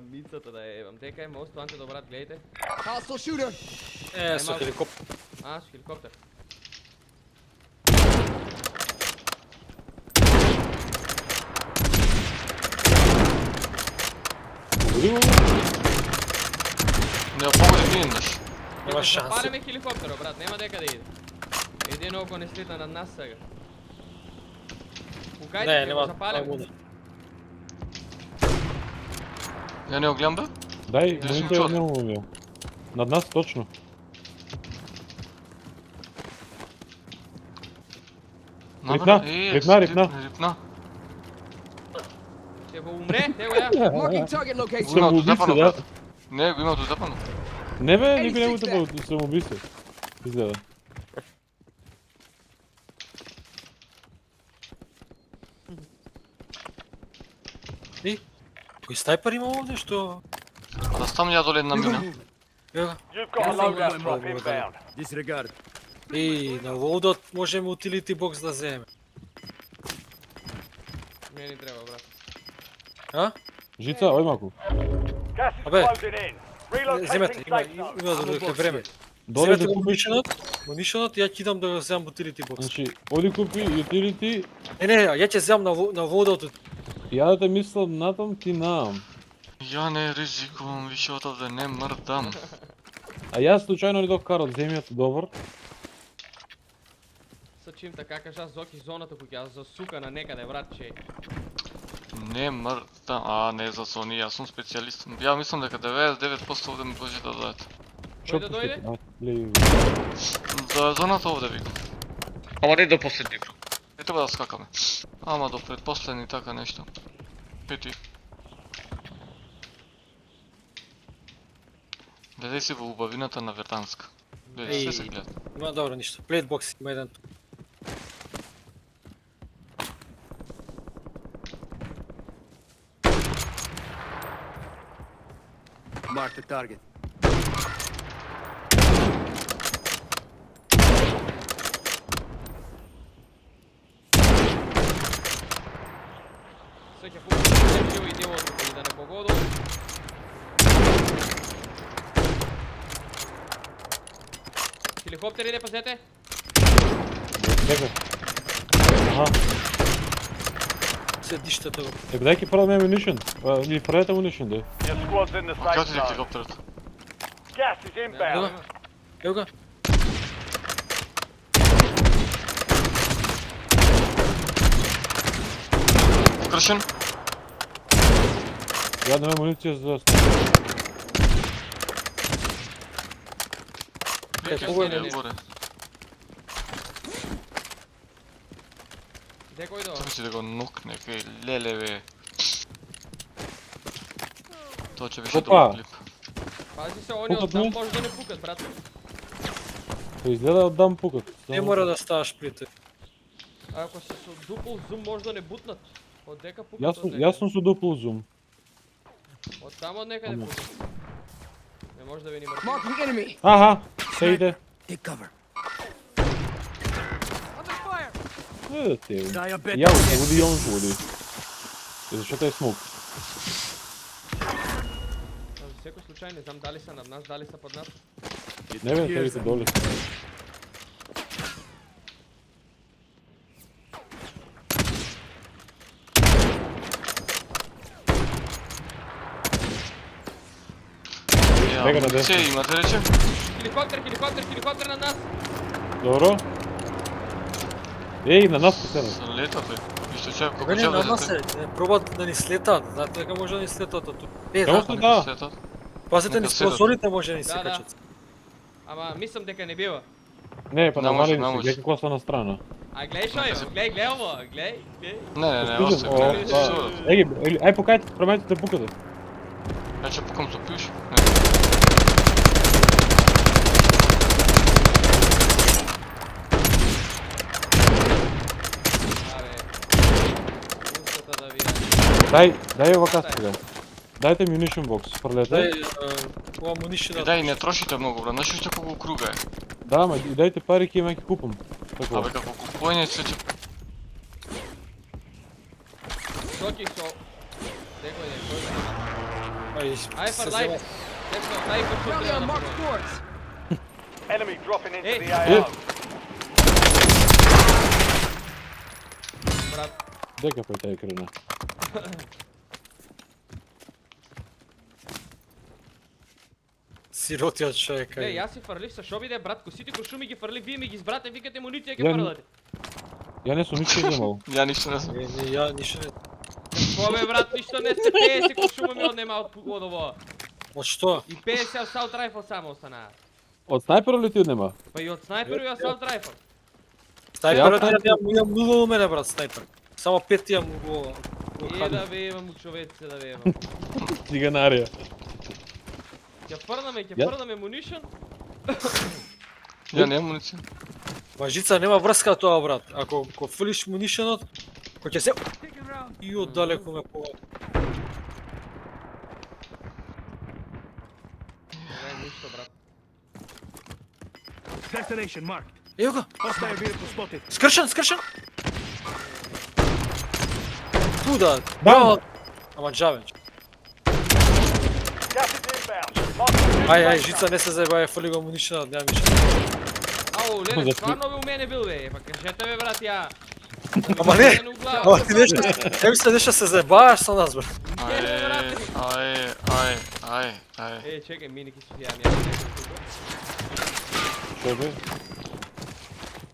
мицата да ја ебам. Дека е мост, Анте, до брат, гледайте. Hostile shooter. Со хеликоптер. Со хеликоптер. Не погоди минеш. Нема шанси. Запалиме хеликоптерот, брат, нема дека да иде. Едино око не слета над нас сега. Кукајте Не, ќе го нема. запалиме. Ја не го гледам бе? Дај, сум моите чур. не го. Над нас точно. Рипна, рипна. Ќе го умре, него ја. Marking target location. Самоубиство, да. Не, го има тут запано. Не бе, никој не го тепа самоубиство. Изгледа. Кој снайпер има овде што? Да ставам ја доле една мина. Ева. You've got a loadout drop inbound. Disregard. На водот можеме утилити бокс да земеме. Не ни треба, брат. А? Жица, ој маку. Gas is Абе. closing in. Земете, Relocating има safe zone. додека време. Доле Земете да го купиш. мунишонот, ја ќе идам да го земам утилити бокс. Значи, оди купи utility, Не, ја ќе земам на водот. ја да те мислам натам, ти наам. Ја не ризикувам више од овде, не мрдам. А јас случајно не докарал земјата добар. Со чим така кажа Зоки зоната кој ќе засука на некаде, братче. Не мрдам. А, не за Сони, јас сум специјалист. Ја мислам дека 99% овде ми може да дојдат. Кој да дојде? За зоната овде викам. Ама не до последни круг. Не треба да скакаме. Ама до предпоследни така нешто. Пети. Гледај си во убавината на Верданска. Гледај, се се гледа. Има добро ништо. Плейт бокс има еден. Mark the target. Се ќе пушти и делото кој да не погоду. Хеликоптер иде, пазете. Дека. Аха. Се диштата го. Дај ќе правиме ammunition. Или правете ammunition, да. Your squad's in the А како safe ти zone. хеликоптерот? Gas is inbound. Ево го. Вкршен? Ја немам амуниција за Е, горе. Дека иде? Чакай си да го нокне, кај леле бе. Тоа ќе беше Опа. добар клип. Пази се, они Пукат оттам му? може да не пукат, брат. изгледа да дам пукат. Не мора да ставаш при тој. Ако се со дупл зум може да не бутнат. Од дека пукат Јас сум со дупл зум. Од тамо од некаде Ама. пукат. Не може да ви ни мрти. Marking enemy. Аха, се иде. Take cover. Е, те. Die a bit. Ја води, он води. Зашто е смок. За секој случај не знам дали се над нас, дали се под нас. Не бе, те доле. Ја, Бега на амуниција десно. имате рече? Хеликоптер над нас. Добро. Еј, на нас се Се лета бе. Виште чека како Мене ќе на нас влезете. е, пробат да ни слетат, знаете дека може да ни слетат од тук. Како Да, се Нека да? слетат. пазите ни нека седат. спонсорите може да ни се Да, да. качат. Ама мислам дека не бива. Не, па Не може, намали не се, може. гледај коса на страна. А гледај шо е, гледај ово, гледај. Не, Стига, остави. о, Не, па, не, ај покајте, промајте да пукате. Ја ќе пукам со пиш. Абе. Устата да ви Дај ова каска. Дајте munition box, фрлете. Дај, ова мунишина. Дај, не трошите многу, бра. Знаеш уште колку круга е. Да, ма и дајте пари ќе ме ќе купам. Така. Абе, како купување се ќе... Соки со... Дека иде, кој Ај фар лајт. Десна, снайпер што Friendly треба on да marked помогне. course. Enemy dropping into Hey. the AO. Брат, Дека пој тај крена. Сиротиот човек. не, јас си фрлив со шобиде, брат, ко сите куршуми ги фрлив, вие ми ги избрате, викате муниција ги Ја- фрлате. Ја не сум ништо земал. Ја ништо не знам. Не, ја ништо не... Кобе, брат, ништо не сте 50 куршума ми однема од ово. Од што? И 50 асаут райфл само останаа. Од снайпер ли ти однема? Па и од снайпер и асаут райфл. Снайперот Ја- јам нула у мене, брат, снайпер. Само 5 јам го... Е да веевам, човече, да веевам. Циганарија. Ќе фрламе, ќе Ја- фрламе мунишн. Ја немам муниција. Важица нема врска тоа, брат. Ако фрлиш мунишенот, кој ќе се... И оддалеку ме по... Не, ништо, брат. Destination marked. Ево го! Hostile vehicle spotted. Скршен! Туда! Бам! Ама джавеч. Gas is inbound. Mark the Ај, жица не се заебаја, фрли го мунишенот, нема миша. Ау, За леле, ти- стварно бе у мене бил бе, па кажете бе, брат, ја. Ама не! Мене у глава. Ама ти нешто, не се нешто се заебаваш со нас, брат. Ај. Е, чекај, мини ки си ја не. Што бе?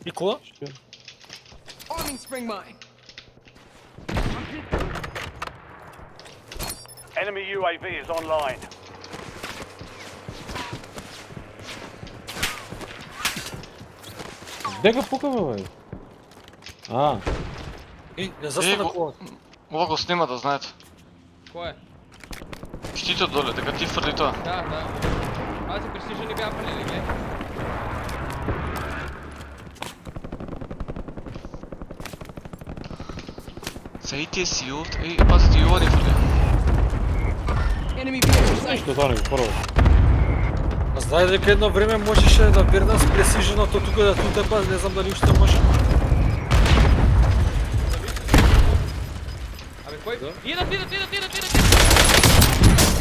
И кола? Што? Arming spring mine. enemy UAV is online. Дека пукава бе? А, И, не застана го- кола. Ова го снима да знаете. Кој е? Штитот доле, дека ти фрли тоа. Да, да. Пази, пресижен ни беа фрлили, гледај. Сеите си овде. Еј, пазите и ова не фрли. Enemy vehicle sighted. што тоа не го прво. А знаеш дека едно време можеше да вернам с пресиженото тука да тутепа, не знам дали уште може. Абе, кој? Идат!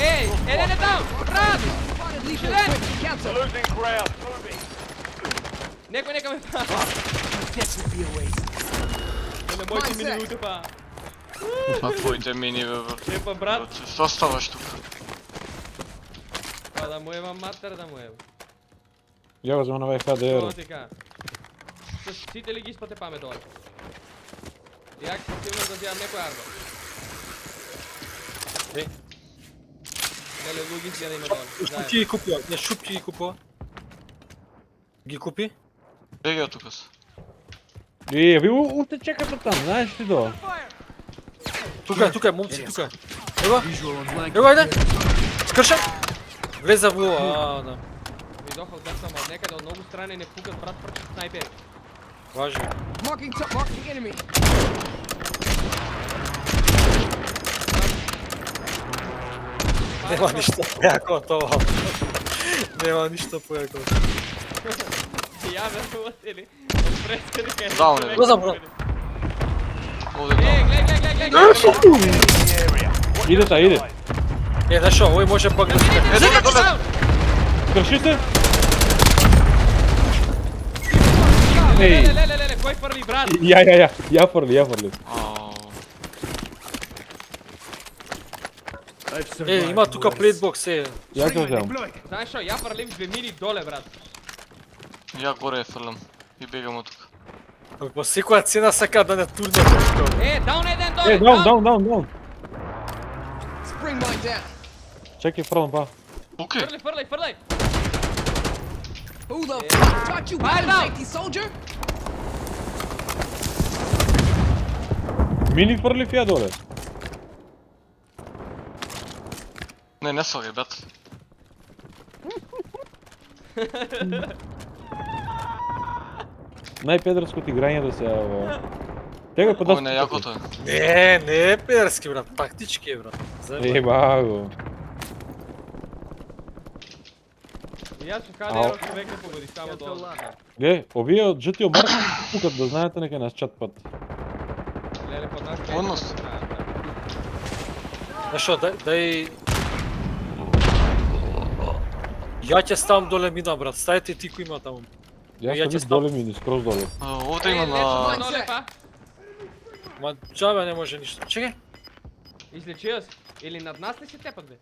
Еј, еден е там! Брат! Spotted lethal Shit. equipment. Cancel. Losing ground. Moving. Некој нека ме пара. This would be a waste. Не моите Mindset. минути па. Па твоите мини бе, брат. Е, па брат. Што ставаш тука? Па да му ева матер, да му ева. Ја го земам на ХДР. Тоа ти кажа. Со сите ли ги испате памет ова? Ја ќе сигурно да зијам некој арба. Е. Леле, луѓе си ја да има доле. Шупки ги купува, не шупки ги купува. Ги купи? Бега тука се. Е, ви уште чекате там, знаеш ти тоа? Тука е, момци, тука. Ево, Visual on flank. ево, ајде. Скршен. Влеза во, да. Видов од десна, од некаде од многу страни не пукат брат прчат снайпери. Важи. Marking enemy. Нема ништо појако од тоа. Нема ништо појако. Ја верувате ли? Од прескали кај. Да, не. Го знам, бро. Овде Е, тоа. гледај. the area. Watch Иде your та, иде. skies. Е, знаеш што, овој може пак да се... Е, дека доле. Крши се? Леле, кој први брат? Ја фрли. Ау. Е, има тука плейтбокс, е. Ја ќе земам. Знаеш што, ја фрлим 2 мини доле брат. Ја горе ја фрлам. И бегам од тука. По секоја цена сака да не турне тука. Е, даун еден доле. Е, даун. Spring mine down. Чекај фрлам па. Окей. Фрлај. Who the fuck taught you Fire weapon down. safety, soldier? Мини фрлив ја доле. Не слагај, брат. Најпедерското играње до сега во. Чекај Ој, подав. не, јакото е. Не е педерски, брат, тактички е, брат. Е, баго. Јас со Ау. КДР човек не погоди, само доле. Ге, овие од GTO Mark пукат да знаете нека нас чат пат. Леле, под нас. Однос. Знаеш што, дај... Ја ќе ставам доле мина, брат. Стајте ти кој има таму. Јас Ја сум ќе вид доле мини, скроз доле. Овде има на... Доле па. Ма джабе не може ништо. Чекај. Излечио се. Или над нас ли си тепат бе?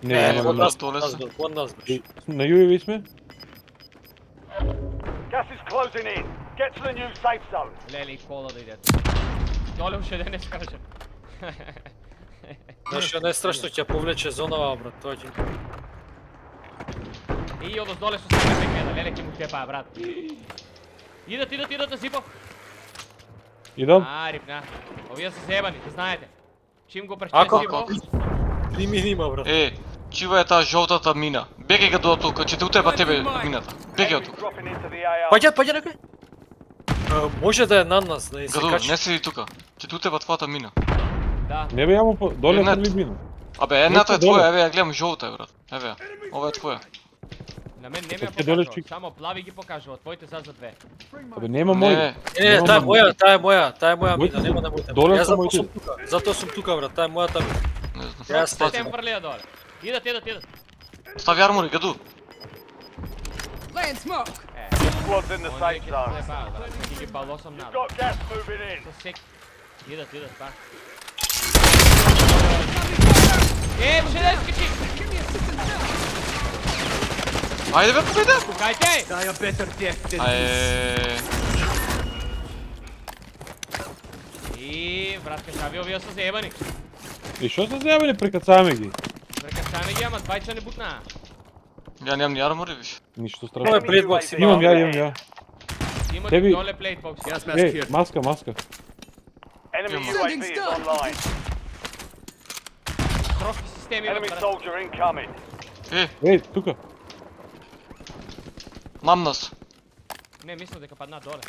Не, од нема нас, доле од нас, се. од нас беше. На UAV сме? Gas is closing in. Get to the new safe zone. Леле и кола да идет. Доле уште да не скаже. Знаеш, не е страшно, ќе повлече зонава, брат. Тоа ќе... И одос доле со себе гледа, леле ќе му тепаа брат. Идат на Зипов. Идам. Рипна. Овие се заебани, да знаете. Чим го прече Ако? Зипов? 3 мини има, брат. Чива е таа жолтата мина. Бегај га до тука, ќе те утепа тебе мината. Бегај од Enemy тука. dropping into the AR. Паѓа некој? Може да е над нас, да се Гаду, качи. не седи тука. Ќе те утепа твојата мина. Да. Не бе, јамо доле Едната. први мина. Абе, едната е Нека доле. твоја, еве ја гледам жолта е, брат. Еве ја. Ова е твоја. На мен не ми ја Ќе доле покажува, чик. само плави ги покажува, твоите за две. Абе, нема Не, мој. Не, таа е моја, таа е моја Моите мина, се- нема да моите. доле Јас се затоа моите. сум тука, затоа сум тука, брат, таа е мојата мина. не знам. Јас Те стајам. им фрлија доле. Идат. Стави армори, гаду. Laying smoke. Squads in the safe zone. Ќе ги балосам на. Got gas moving in. Со сек. Идат, па. Може да скачи. Ајде бе, победа! Кајте! Ајде. И брат, кажави овие се заебани. И што се зајавени, прекацаме ги. Прекачаме ги, ама двајца не бутнаа. Ја немам ни армори, виш. Ништо Ова е страшно. предбокс, Имам ја. Има Теби- доле плейтбокс. Маска. Enemy Yeah, UAV is stuff. online. Трошки системи имат, Enemy брат. soldier incoming. Тука. Мам нас. Не, мисля дека падна доле.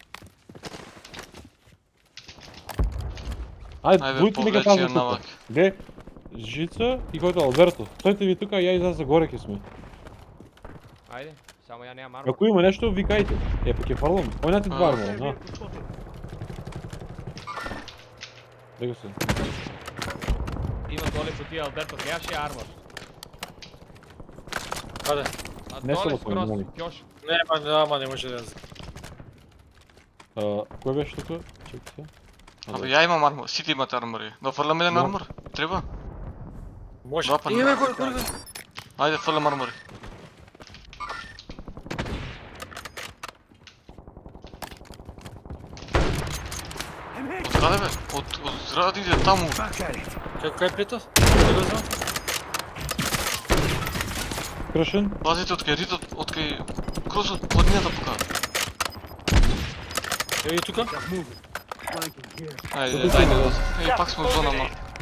Ајде, Ајде, бујте нека повлечи ја таза тука. навак. Де? Жица и којто Алберто. Стојте ви тука, ја излаза горе ќе сме. Ајде, само ја немам армор. Ако има нешто, викајте. Па ќе фарлам. Ој на ти два армора, на. Него се. Има доле кутија Алберто, гледаш ја армор. Каде? А Не се доле го скроз, поминали. ќош. Нема, не може да ја знам. Кој беше тука? Чекайте. Абе, ја имам армор, сите имате армори. Да фрлам еден Но. армор? Треба? Може. Да, па не. Име горе. Ајде, фрлам армори. Од каде бе? Од зградите таму. Чекај, кај плетот? Не го знам. Кршен. Пазите од кај ритот, од кај кросот планината пока. Еви тука. Ајде, дајте. Пак сме во зона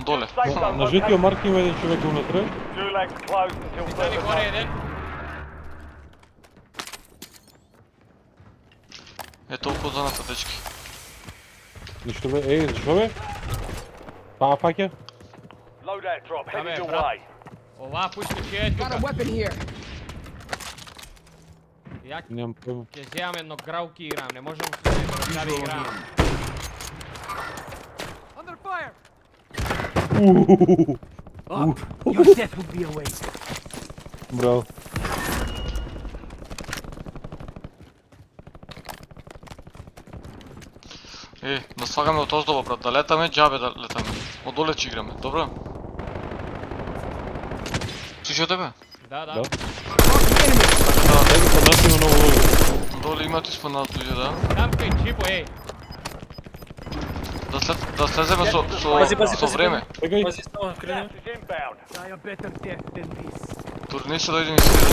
доле. Safe zone На житио located. марки има еден човек унатре. Gulag's closed until Стани further горе notice. еден. Е толку од зоната, дечки. Ништо бе, зашо бе? Паќа. Loadout drop Come headed here, your bro. way. Ова пушка ќе е Got a тука. weapon here. Ја Немам појма. ќе земам едно грауки играм, не можам да се играм. Under fire. Браво. Да слагаме од оздоба, брат, да летаме, џабе да летаме. Од доле ќе играме, добро? Слушай тебе? Да. Да. Да, Еде кod нас има ново луѓе. доле имате спонат луѓе, да. Там кај чипо, Да слеземе со време. Чекај, Пази само Gas крене. is inbound. Турни се дојде ни следи.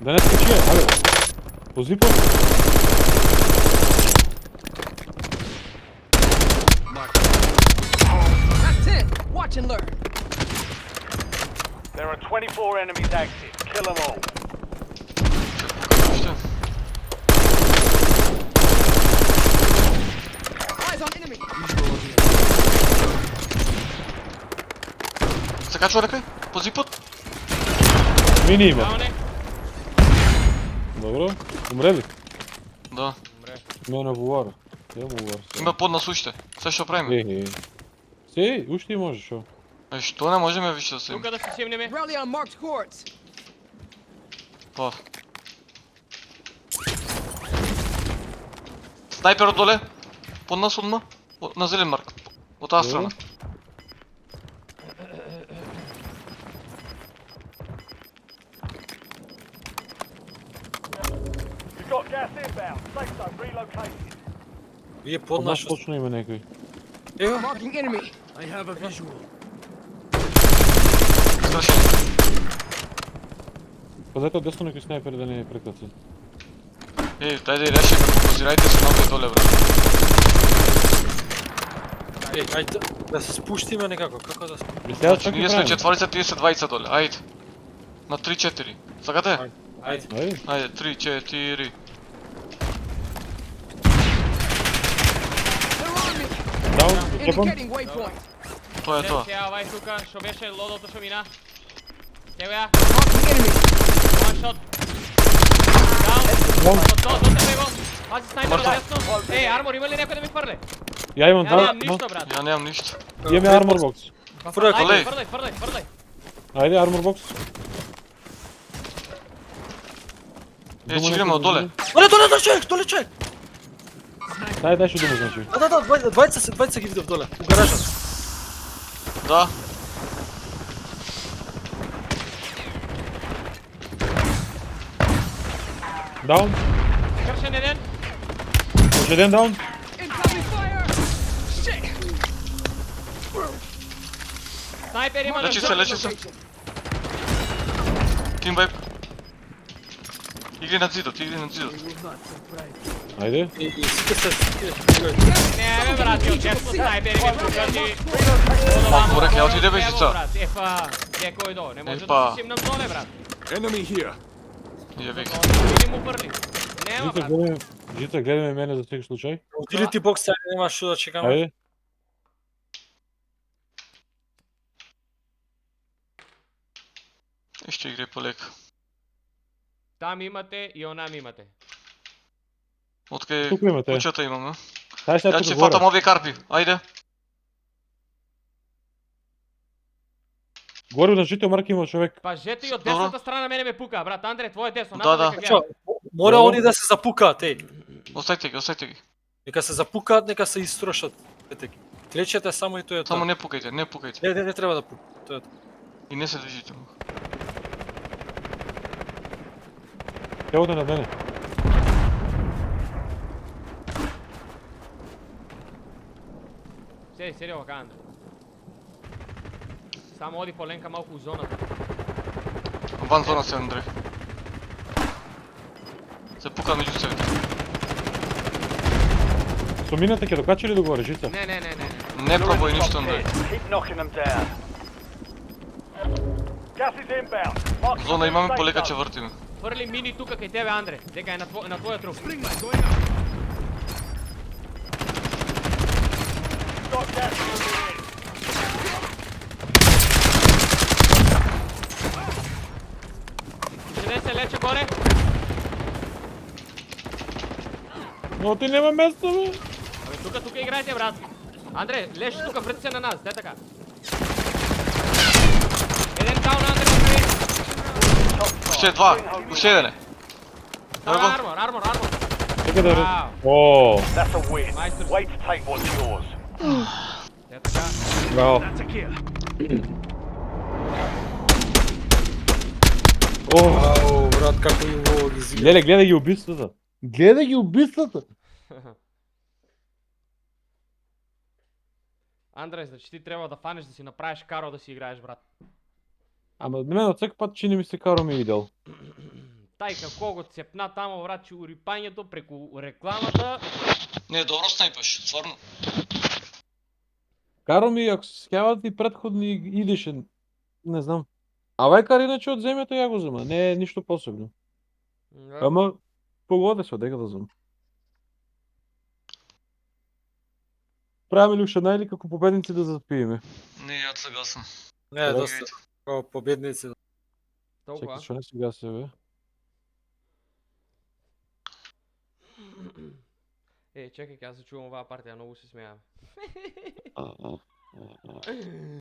да не скачи, ајде. Позипо. That's it. Watch and learn. There are 24 enemies active. Kill them all. Уште. Eyes on enemy. Се качува некој? По зипот? Мини има. Даоне. Добро. Умре ли? Да. Умре. Не на вуара. Ја вуар. Има под нас уште. Се што правиме? Се, уште може шо. Што не можеме више да се. Тука да се симнеме. Rally on marked coords. Па. Снайпер од доле. Под нас одма. На зелен марк. Од таа страна. You've got gas inbound. Safe zone relocated. Вие под Од нас нас. точно има некој. Ево. Marking enemy. Страшен. Пазете од десно некој снайпер да не прекаца. Дајде реши да фокусирајте се напред доле, брат. Ајде да се спуштиме некако. Како да се... Сега Значи, чак ние сме четворица, тие се двајца доле. Ајде. На 3-4. Сакате? Ајде. Ајде. Ајде, 3-4. They're on me. Даун, епам. Indicating waypoint. Тоа е тоа. Ќе овај тука, што беше лодото што мина. Ќе беа, Marking enemy. one shot. Down. До тебе го. Пази снайпер Мртов. десно. Армор, има ли некој да ми фрле? Ја имам Ја немам два. ништо, брат. Ја немам ништо. Имаме армор бокс. Фрле, Ајде, фрле. фрле. Ајде армор бокс. Ќе играме од доле. Доле човек. Дај што дума значи. Да, двајца ги видов доле, у гаражот. Да. Даун. Кршен еден. Уште еден даун. Incoming fire. Shit. Снайпер има на Лечи се, лечи се. Тимбайк. Игри на зидот. Ајде. И сите се... Не, бе, брат, ја често снайпери ми покажи. Малку река, ја отиде бе, Жица. Брат, ефа, gekој до, не може Ефа. да си нам доле, брат. Ја веќе. Или му фрли. Нема, брат. Жица, гледаме мене за секој случај. Удили ти бокс, нема што да чекаме. Ајде. Иште игре полека. Там имате и онам имате. Откај Туку имате. кучата имаме. Тај сега Ја тука ќе горе. фатам овие карпи. Ајде. Горе на жито марка има човек. Па жето и од Добро. десната страна мене ме пука, брат. Андре, твое десно, Да, нападе да. ка гледам. Мора Добро. они да се запукаат, Оставите ги. Нека се запукаат, нека се истрошат. Клечете само и тоа е тоа. Само не пукајте. Не треба да пука. Тоа е тоа. И не се движите. Ќе оде на мене. Седи овака, Андре. Само оди поленка малку у зоната. Ван зона се, Андре. Се пука меѓу себе. Со мината ќе докачи ли до горе, Жица? Не. Не пробај ништо, Андре. Keep knocking them down. Gas is inbound. Mark the Зона имаме, safe полека zone. ќе вртиме. Фрли мини тука кај тебе, Андре. Дека е на твоја труп. Got gas moving in. Седен се лече горе. Но ти нема место, бе. Абе, тука играјте, брат. Андре, лежи тука, врти се на нас, де така. Еден даун, Андре, напред. Уште два. Уште еден е. Ево го. Армор. Чекай да... Вау. О, That's a win. Meister- Wait to take what's yours. Де така. браво. That's a kill. О, Ау, брат, како и во ги зига. леле, гледај ги убиствата. Гледај ги убиствата. Андре, значи ти треба да фанеш да си направиш каро да си играеш, брат. Ама мене од секој пат чини ми се каро ми идел. Тај како го цепна тамо, брат, че урипањето преку рекламата. Не, добро снайпаш, стварно. Каро ми, ако се сеќавате и предходни идеше, не знам. А вај кар иначе од земјата ја го зема, не е ништо посебно. Ама погоде се дека да знам. Правиме ли уште најли како победници да запиеме? Не, ја согласам. Не, доста. Како победници. Толкова. Чекай, што не сега се бе? Чекај, ќе ја се чувам оваа партија, многу се смејам.